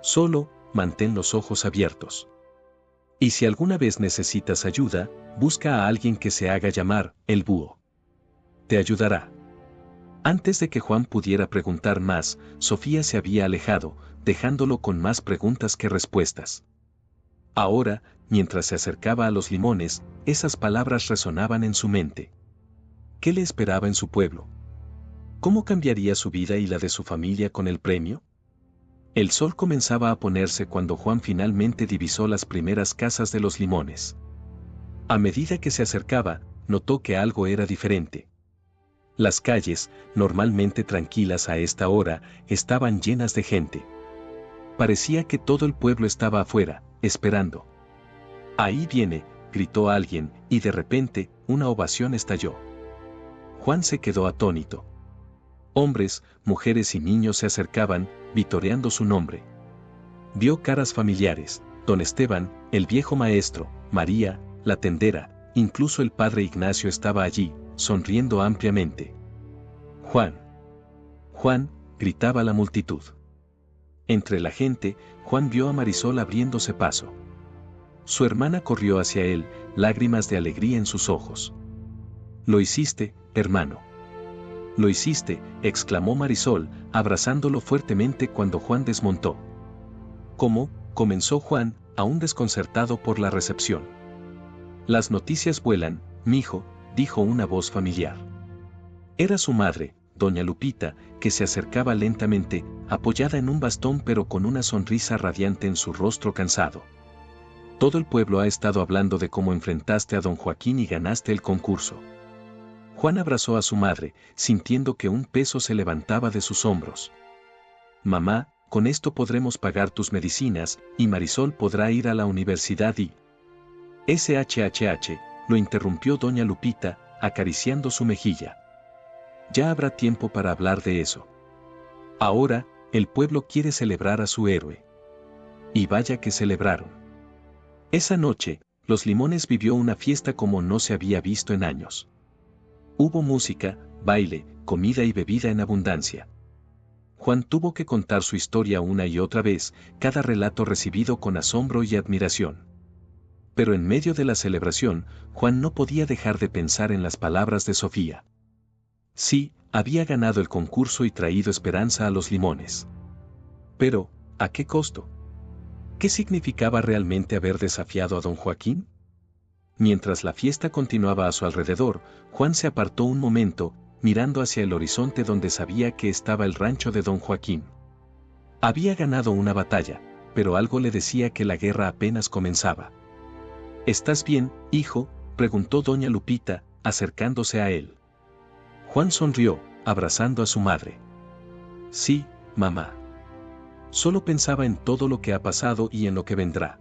Solo, mantén los ojos abiertos. Y si alguna vez necesitas ayuda, busca a alguien que se haga llamar el búho. Te ayudará. Antes de que Juan pudiera preguntar más, Sofía se había alejado, dejándolo con más preguntas que respuestas. Ahora, mientras se acercaba a Los Limones, esas palabras resonaban en su mente. ¿Qué le esperaba en su pueblo? ¿Cómo cambiaría su vida y la de su familia con el premio? El sol comenzaba a ponerse cuando Juan finalmente divisó las primeras casas de Los Limones. A medida que se acercaba, notó que algo era diferente. Las calles, normalmente tranquilas a esta hora, estaban llenas de gente. Parecía que todo el pueblo estaba afuera, esperando. «Ahí viene», gritó alguien, y de repente, una ovación estalló. Juan se quedó atónito. Hombres, mujeres y niños se acercaban, vitoreando su nombre. Vio caras familiares: don Esteban, el viejo maestro, María, la tendera, incluso el padre Ignacio estaba allí, sonriendo ampliamente. «Juan. Juan», gritaba la multitud. Entre la gente, Juan vio a Marisol abriéndose paso. Su hermana corrió hacia él, lágrimas de alegría en sus ojos. «Lo hiciste, hermano. Lo hiciste», exclamó Marisol, abrazándolo fuertemente cuando Juan desmontó. «¿Cómo?», comenzó Juan, aún desconcertado por la recepción. «Las noticias vuelan, mijo», dijo una voz familiar. Era su madre, doña Lupita, que se acercaba lentamente, apoyada en un bastón pero con una sonrisa radiante en su rostro cansado. «Todo el pueblo ha estado hablando de cómo enfrentaste a don Joaquín y ganaste el concurso». Juan abrazó a su madre, sintiendo que un peso se levantaba de sus hombros. «Mamá, con esto podremos pagar tus medicinas, y Marisol podrá ir a la universidad y...» «SHHH», lo interrumpió doña Lupita, acariciando su mejilla. «Ya habrá tiempo para hablar de eso. Ahora, el pueblo quiere celebrar a su héroe». Y vaya que celebraron. Esa noche, Los Limones vivió una fiesta como no se había visto en años. Hubo música, baile, comida y bebida en abundancia. Juan tuvo que contar su historia una y otra vez, cada relato recibido con asombro y admiración. Pero en medio de la celebración, Juan no podía dejar de pensar en las palabras de Sofía. Sí, había ganado el concurso y traído esperanza a Los Limones. Pero, ¿a qué costo? ¿Qué significaba realmente haber desafiado a don Joaquín? Mientras la fiesta continuaba a su alrededor, Juan se apartó un momento, mirando hacia el horizonte donde sabía que estaba el rancho de don Joaquín. Había ganado una batalla, pero algo le decía que la guerra apenas comenzaba. «¿Estás bien, hijo?», preguntó doña Lupita, acercándose a él. Juan sonrió, abrazando a su madre. «Sí, mamá. Solo pensaba en todo lo que ha pasado y en lo que vendrá».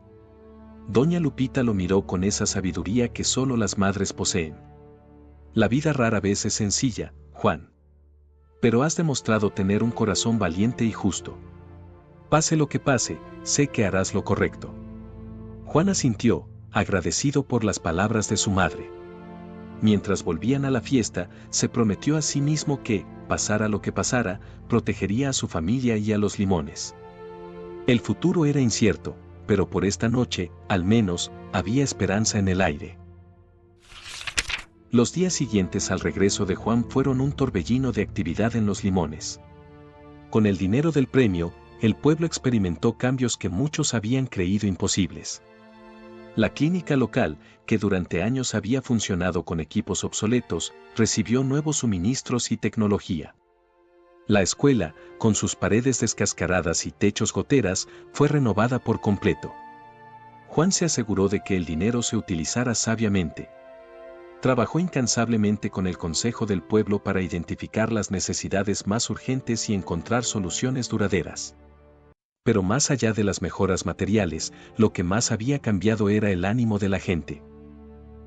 Doña Lupita lo miró con esa sabiduría que solo las madres poseen. «La vida rara vez es sencilla, Juan. Pero has demostrado tener un corazón valiente y justo. Pase lo que pase, sé que harás lo correcto». Juan asintió, agradecido por las palabras de su madre. Mientras volvían a la fiesta, se prometió a sí mismo que, pasara lo que pasara, protegería a su familia y a Los Limones. El futuro era incierto, pero por esta noche, al menos, había esperanza en el aire. Los días siguientes al regreso de Juan fueron un torbellino de actividad en Los Limones. Con el dinero del premio, el pueblo experimentó cambios que muchos habían creído imposibles. La clínica local, que durante años había funcionado con equipos obsoletos, recibió nuevos suministros y tecnología. La escuela, con sus paredes descascaradas y techos goteras, fue renovada por completo. Juan se aseguró de que el dinero se utilizara sabiamente. Trabajó incansablemente con el Consejo del Pueblo para identificar las necesidades más urgentes y encontrar soluciones duraderas. Pero más allá de las mejoras materiales, lo que más había cambiado era el ánimo de la gente.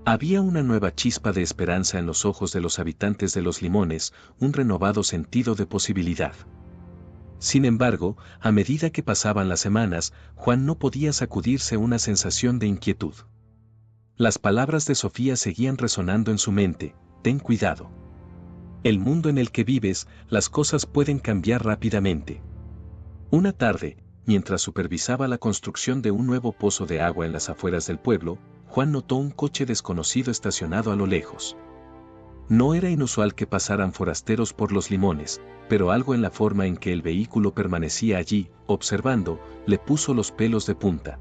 Había una nueva chispa de esperanza en los ojos de los habitantes de Los Limones, un renovado sentido de posibilidad. Sin embargo, a medida que pasaban las semanas, Juan no podía sacudirse una sensación de inquietud. Las palabras de Sofía seguían resonando en su mente: «Ten cuidado. El mundo en el que vives, las cosas pueden cambiar rápidamente». Una tarde, mientras supervisaba la construcción de un nuevo pozo de agua en las afueras del pueblo, Juan notó un coche desconocido estacionado a lo lejos. No era inusual que pasaran forasteros por Los Limones, pero algo en la forma en que el vehículo permanecía allí, observando, le puso los pelos de punta.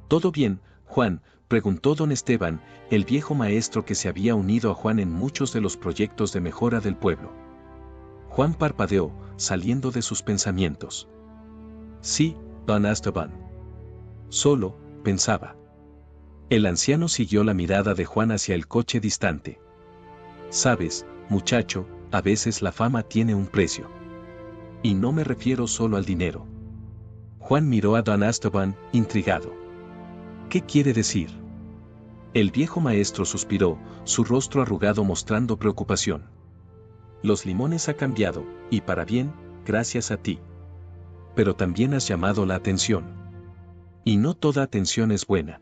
«¿Todo bien, Juan?», preguntó don Esteban, el viejo maestro que se había unido a Juan en muchos de los proyectos de mejora del pueblo. Juan parpadeó, saliendo de sus pensamientos. «Sí, don Esteban. Solo», pensaba. El anciano siguió la mirada de Juan hacia el coche distante. «Sabes, muchacho», a veces la fama tiene un precio. Y no me refiero solo al dinero. Juan miró a don Esteban, intrigado. ¿Qué quiere decir? El viejo maestro suspiró, su rostro arrugado mostrando preocupación. Los Limones ha cambiado, y para bien, gracias a ti. Pero también has llamado la atención. Y no toda atención es buena.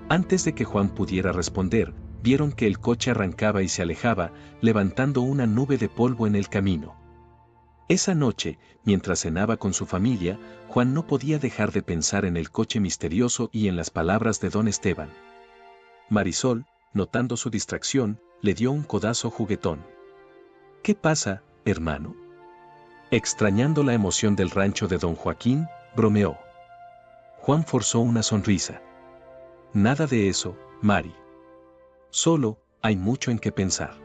Antes de que Juan pudiera responder, vieron que el coche arrancaba y se alejaba, levantando una nube de polvo en el camino. Esa noche, mientras cenaba con su familia, Juan no podía dejar de pensar en el coche misterioso y en las palabras de don Esteban. Marisol, notando su distracción, le dio un codazo juguetón. ¿Qué pasa, hermano? Extrañando la emoción del rancho de don Joaquín, bromeó. Juan forzó una sonrisa. Nada de eso, Mari. Solo, hay mucho en qué pensar.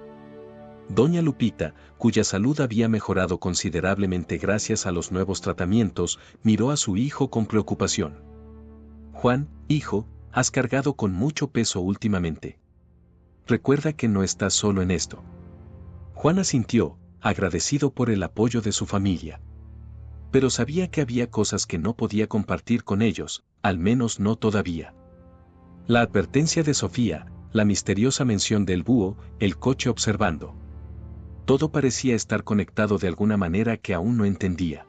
Doña Lupita, cuya salud había mejorado considerablemente gracias a los nuevos tratamientos, miró a su hijo con preocupación. Juan, hijo, has cargado con mucho peso últimamente. Recuerda que no estás solo en esto. Juan asintió, agradecido por el apoyo de su familia. Pero sabía que había cosas que no podía compartir con ellos, al menos no todavía. La advertencia de Sofía, la misteriosa mención del búho, el coche observando. Todo parecía estar conectado de alguna manera que aún no entendía.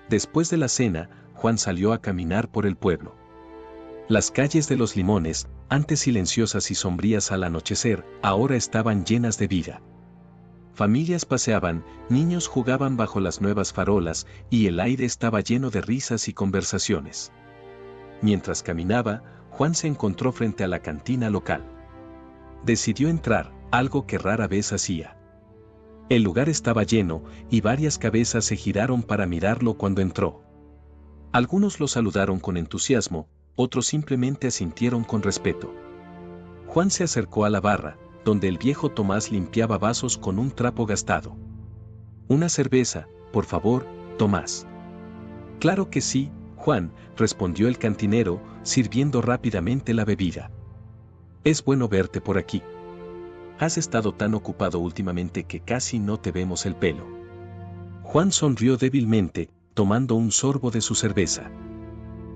Después de la cena, Juan salió a caminar por el pueblo. Las calles de Los Limones, antes silenciosas y sombrías al anochecer, ahora estaban llenas de vida. Familias paseaban, niños jugaban bajo las nuevas farolas, y el aire estaba lleno de risas y conversaciones. Mientras caminaba, Juan se encontró frente a la cantina local. Decidió entrar, algo que rara vez hacía. El lugar estaba lleno, y varias cabezas se giraron para mirarlo cuando entró. Algunos lo saludaron con entusiasmo, otros simplemente asintieron con respeto. Juan se acercó a la barra, donde el viejo Tomás limpiaba vasos con un trapo gastado. «Una cerveza, por favor, Tomás». «Claro que sí, Juan», respondió el cantinero, sirviendo rápidamente la bebida. «Es bueno verte por aquí. Has estado tan ocupado últimamente que casi no te vemos el pelo». Juan sonrió débilmente, tomando un sorbo de su cerveza.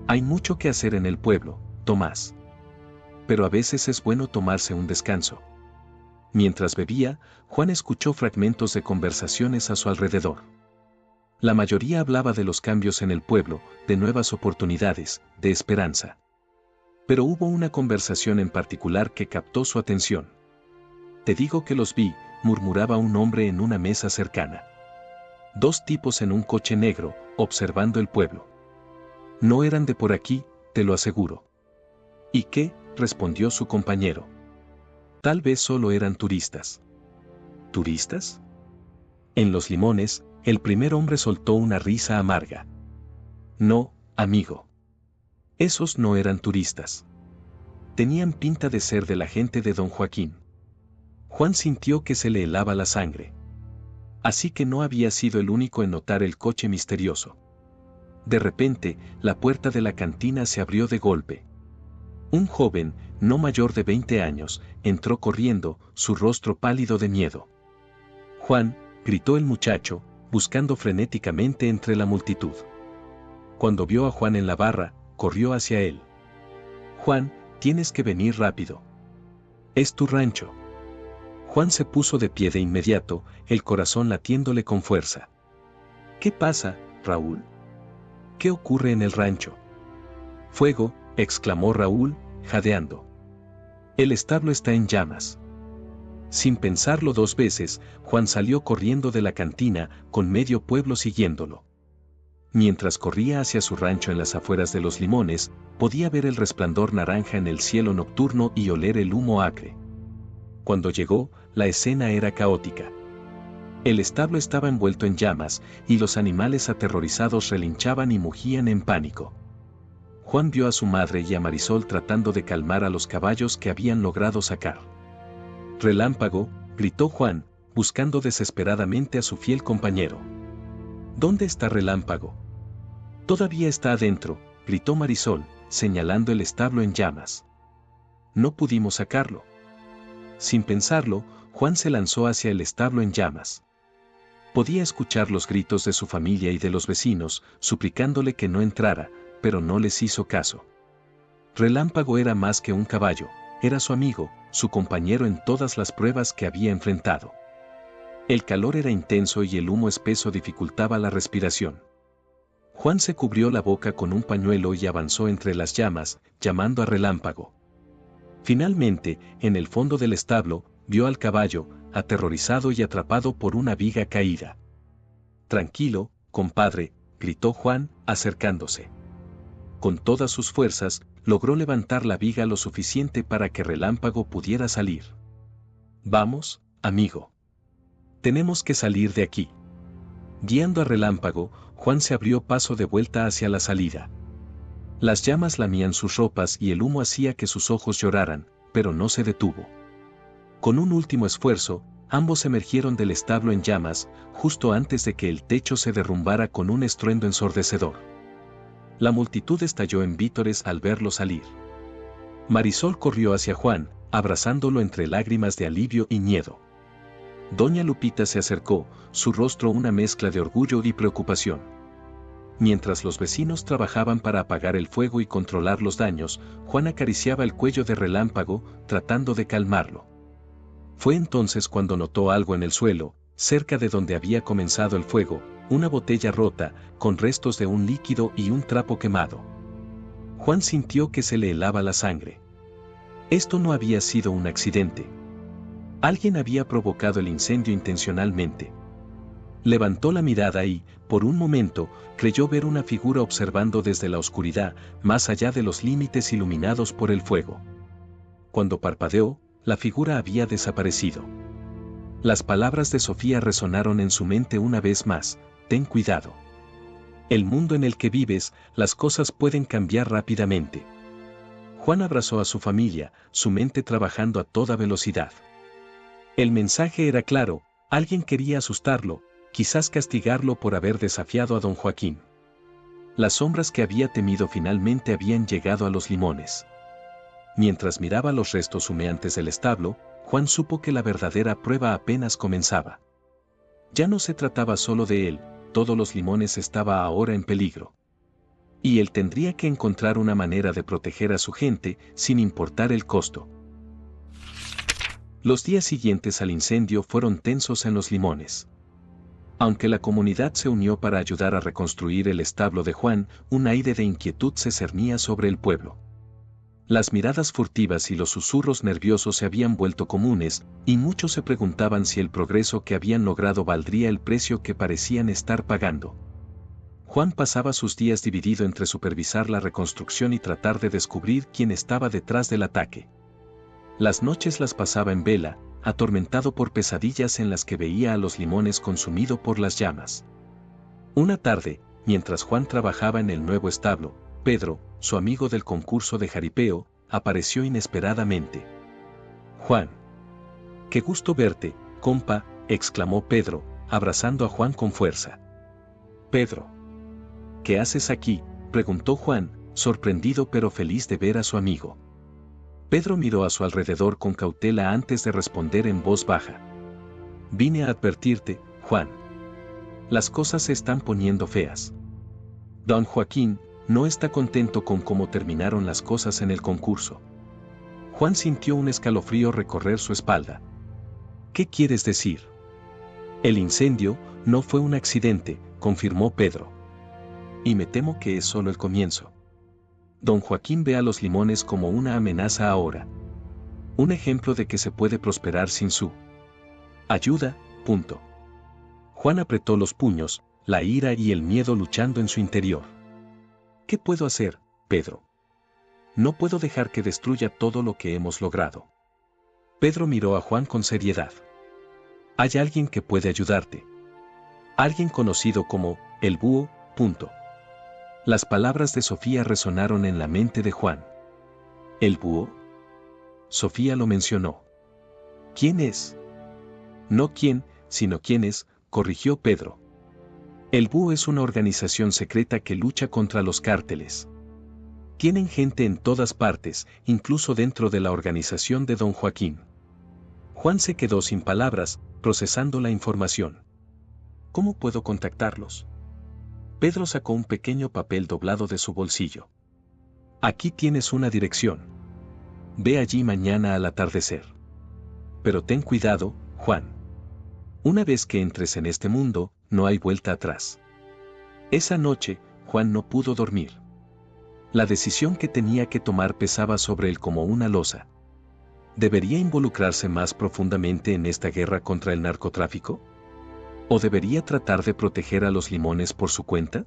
«Hay mucho que hacer en el pueblo, Tomás. Pero a veces es bueno tomarse un descanso». Mientras bebía, Juan escuchó fragmentos de conversaciones a su alrededor. La mayoría hablaba de los cambios en el pueblo, de nuevas oportunidades, de esperanza. Pero hubo una conversación en particular que captó su atención. «Te digo que los vi», murmuraba un hombre en una mesa cercana. «Dos tipos en un coche negro, observando el pueblo. No eran de por aquí, te lo aseguro». «¿Y qué?», respondió su compañero. «Tal vez solo eran turistas». «¿Turistas?». En Los Limones, el primer hombre soltó una risa amarga. «No, amigo. Esos no eran turistas. Tenían pinta de ser de la gente de don Joaquín». Juan sintió que se le helaba la sangre. Así que no había sido el único en notar el coche misterioso. De repente, la puerta de la cantina se abrió de golpe. Un joven, no mayor de 20 años, entró corriendo, su rostro pálido de miedo. «Juan», gritó el muchacho, buscando frenéticamente entre la multitud. Cuando vio a Juan en la barra, corrió hacia él. «Juan, tienes que venir rápido. Es tu rancho». Juan se puso de pie de inmediato, el corazón latiéndole con fuerza. «¿Qué pasa, Raúl? ¿Qué ocurre en el rancho?» «Fuego», exclamó Raúl, jadeando. «El establo está en llamas». Sin pensarlo dos veces, Juan salió corriendo de la cantina, con medio pueblo siguiéndolo. Mientras corría hacia su rancho en las afueras de Los Limones, podía ver el resplandor naranja en el cielo nocturno y oler el humo acre. Cuando llegó, la escena era caótica. El establo estaba envuelto en llamas, y los animales aterrorizados relinchaban y mugían en pánico. Juan vio a su madre y a Marisol tratando de calmar a los caballos que habían logrado sacar. «Relámpago», gritó Juan, buscando desesperadamente a su fiel compañero. «¿Dónde está Relámpago?» «Todavía está adentro», gritó Marisol, señalando el establo en llamas. «No pudimos sacarlo». Sin pensarlo, Juan se lanzó hacia el establo en llamas. Podía escuchar los gritos de su familia y de los vecinos, suplicándole que no entrara, pero no les hizo caso. Relámpago era más que un caballo, era su amigo, su compañero en todas las pruebas que había enfrentado. El calor era intenso y el humo espeso dificultaba la respiración. Juan se cubrió la boca con un pañuelo y avanzó entre las llamas, llamando a Relámpago. Finalmente, en el fondo del establo, vio al caballo, aterrorizado y atrapado por una viga caída. «Tranquilo, compadre», gritó Juan, acercándose. Con todas sus fuerzas, logró levantar la viga lo suficiente para que Relámpago pudiera salir. «Vamos, amigo. Tenemos que salir de aquí». Guiando a Relámpago, Juan se abrió paso de vuelta hacia la salida. Las llamas lamían sus ropas y el humo hacía que sus ojos lloraran, pero no se detuvo. Con un último esfuerzo, ambos emergieron del establo en llamas, justo antes de que el techo se derrumbara con un estruendo ensordecedor. La multitud estalló en vítores al verlo salir. Marisol corrió hacia Juan, abrazándolo entre lágrimas de alivio y miedo. Doña Lupita se acercó, su rostro una mezcla de orgullo y preocupación. Mientras los vecinos trabajaban para apagar el fuego y controlar los daños, Juan acariciaba el cuello de Relámpago, tratando de calmarlo. Fue entonces cuando notó algo en el suelo, cerca de donde había comenzado el fuego, una botella rota, con restos de un líquido y un trapo quemado. Juan sintió que se le helaba la sangre. Esto no había sido un accidente. Alguien había provocado el incendio intencionalmente. Levantó la mirada y, por un momento, creyó ver una figura observando desde la oscuridad, más allá de los límites iluminados por el fuego. Cuando parpadeó, la figura había desaparecido. Las palabras de Sofía resonaron en su mente una vez más: ten cuidado. El mundo en el que vives, las cosas pueden cambiar rápidamente. Juan abrazó a su familia, su mente trabajando a toda velocidad. El mensaje era claro: alguien quería asustarlo, quizás castigarlo por haber desafiado a don Joaquín. Las sombras que había temido finalmente habían llegado a los limones. Mientras miraba los restos humeantes del establo, Juan supo que la verdadera prueba apenas comenzaba. Ya no se trataba solo de él, todos los limones estaba ahora en peligro. Y él tendría que encontrar una manera de proteger a su gente, sin importar el costo. Los días siguientes al incendio fueron tensos en los limones. Aunque la comunidad se unió para ayudar a reconstruir el establo de Juan, un aire de inquietud se cernía sobre el pueblo. Las miradas furtivas y los susurros nerviosos se habían vuelto comunes, y muchos se preguntaban si el progreso que habían logrado valdría el precio que parecían estar pagando. Juan pasaba sus días dividido entre supervisar la reconstrucción y tratar de descubrir quién estaba detrás del ataque. Las noches las pasaba en vela, atormentado por pesadillas en las que veía a los limones consumido por las llamas. Una tarde, mientras Juan trabajaba en el nuevo establo, Pedro, su amigo del concurso de jaripeo, apareció inesperadamente. «Juan. Qué gusto verte, compa», exclamó Pedro, abrazando a Juan con fuerza. «Pedro. ¿Qué haces aquí?», preguntó Juan, sorprendido pero feliz de ver a su amigo. Pedro miró a su alrededor con cautela antes de responder en voz baja. «Vine a advertirte, Juan. Las cosas se están poniendo feas. Don Joaquín no está contento con cómo terminaron las cosas en el concurso». Juan sintió un escalofrío recorrer su espalda. «¿Qué quieres decir?». «El incendio no fue un accidente», confirmó Pedro. «Y me temo que es solo el comienzo. Don Joaquín ve a los limones como una amenaza ahora. Un ejemplo de que se puede prosperar sin su ayuda, punto». Juan apretó los puños, la ira y el miedo luchando en su interior. «¿Qué puedo hacer, Pedro? No puedo dejar que destruya todo lo que hemos logrado». Pedro miró a Juan con seriedad. «Hay alguien que puede ayudarte. Alguien conocido como el búho, punto». Las palabras de Sofía resonaron en la mente de Juan. ¿El búho? Sofía lo mencionó. ¿Quién es? No quién, sino quién es, corrigió Pedro. El búho es una organización secreta que lucha contra los cárteles. Tienen gente en todas partes, incluso dentro de la organización de don Joaquín. Juan se quedó sin palabras, procesando la información. ¿Cómo puedo contactarlos? Pedro sacó un pequeño papel doblado de su bolsillo. Aquí tienes una dirección. Ve allí mañana al atardecer. Pero ten cuidado, Juan. Una vez que entres en este mundo, no hay vuelta atrás. Esa noche, Juan no pudo dormir. La decisión que tenía que tomar pesaba sobre él como una losa. ¿Debería involucrarse más profundamente en esta guerra contra el narcotráfico? ¿O debería tratar de proteger a los limones por su cuenta?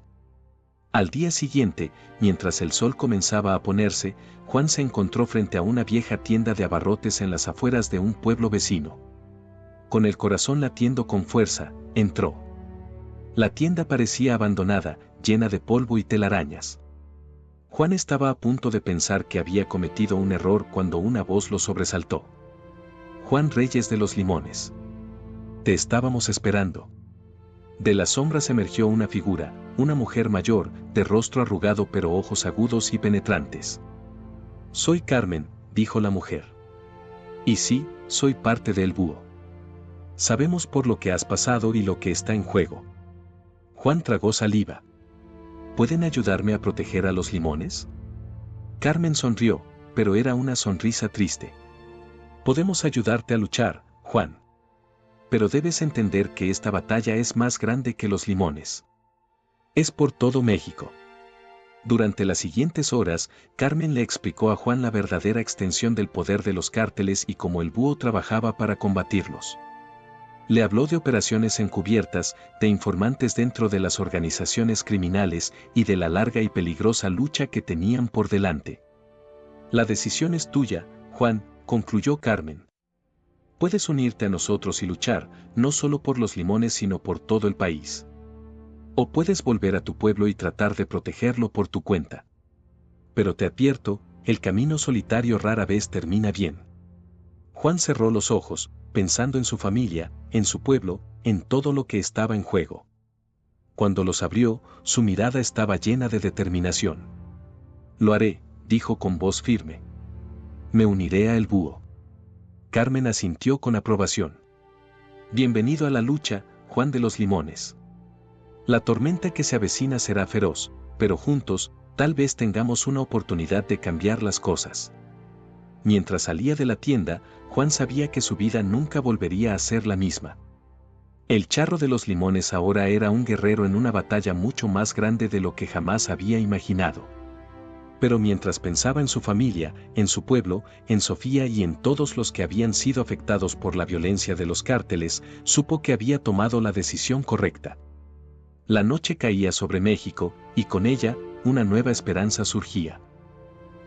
Al día siguiente, mientras el sol comenzaba a ponerse, Juan se encontró frente a una vieja tienda de abarrotes en las afueras de un pueblo vecino. Con el corazón latiendo con fuerza, entró. La tienda parecía abandonada, llena de polvo y telarañas. Juan estaba a punto de pensar que había cometido un error cuando una voz lo sobresaltó. Juan Reyes de los Limones. Te estábamos esperando. De las sombras emergió una figura, una mujer mayor, de rostro arrugado pero ojos agudos y penetrantes. Soy Carmen, dijo la mujer. Y sí, soy parte del búho. Sabemos por lo que has pasado y lo que está en juego. Juan tragó saliva. ¿Pueden ayudarme a proteger a los limones? Carmen sonrió, pero era una sonrisa triste. Podemos ayudarte a luchar, Juan. Pero debes entender que esta batalla es más grande que los limones. Es por todo México. Durante las siguientes horas, Carmen le explicó a Juan la verdadera extensión del poder de los cárteles y cómo el búho trabajaba para combatirlos. Le habló de operaciones encubiertas, de informantes dentro de las organizaciones criminales y de la larga y peligrosa lucha que tenían por delante. La decisión es tuya, Juan, concluyó Carmen. Puedes unirte a nosotros y luchar, no solo por los limones sino por todo el país. O puedes volver a tu pueblo y tratar de protegerlo por tu cuenta. Pero te advierto, el camino solitario rara vez termina bien. Juan cerró los ojos, pensando en su familia, en su pueblo, en todo lo que estaba en juego. Cuando los abrió, su mirada estaba llena de determinación. Lo haré, dijo con voz firme. Me uniré a el búho. Carmen asintió con aprobación. Bienvenido a la lucha, Juan de los Limones. La tormenta que se avecina será feroz, pero juntos, tal vez tengamos una oportunidad de cambiar las cosas. Mientras salía de la tienda, Juan sabía que su vida nunca volvería a ser la misma. El charro de los limones ahora era un guerrero en una batalla mucho más grande de lo que jamás había imaginado. Pero mientras pensaba en su familia, en su pueblo, en Sofía y en todos los que habían sido afectados por la violencia de los cárteles, supo que había tomado la decisión correcta. La noche caía sobre México, y con ella, una nueva esperanza surgía.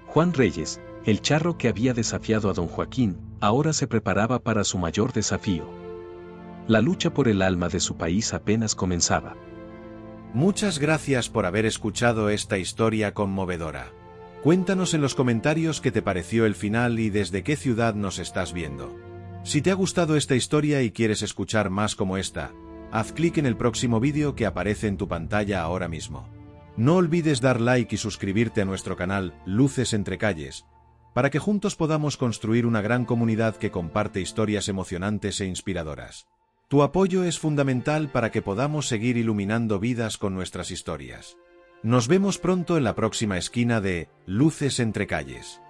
Juan Reyes, el charro que había desafiado a don Joaquín, ahora se preparaba para su mayor desafío. La lucha por el alma de su país apenas comenzaba.
Muchas gracias por haber escuchado esta historia conmovedora. Cuéntanos en los comentarios qué te pareció el final y desde qué ciudad nos estás viendo. Si te ha gustado esta historia y quieres escuchar más como esta, haz clic en el próximo vídeo que aparece en tu pantalla ahora mismo. No olvides dar like y suscribirte a nuestro canal Luces entre Calles, para que juntos podamos construir una gran comunidad que comparte historias emocionantes e inspiradoras. Tu apoyo es fundamental para que podamos seguir iluminando vidas con nuestras historias. Nos vemos pronto en la próxima esquina de Luces entre Calles.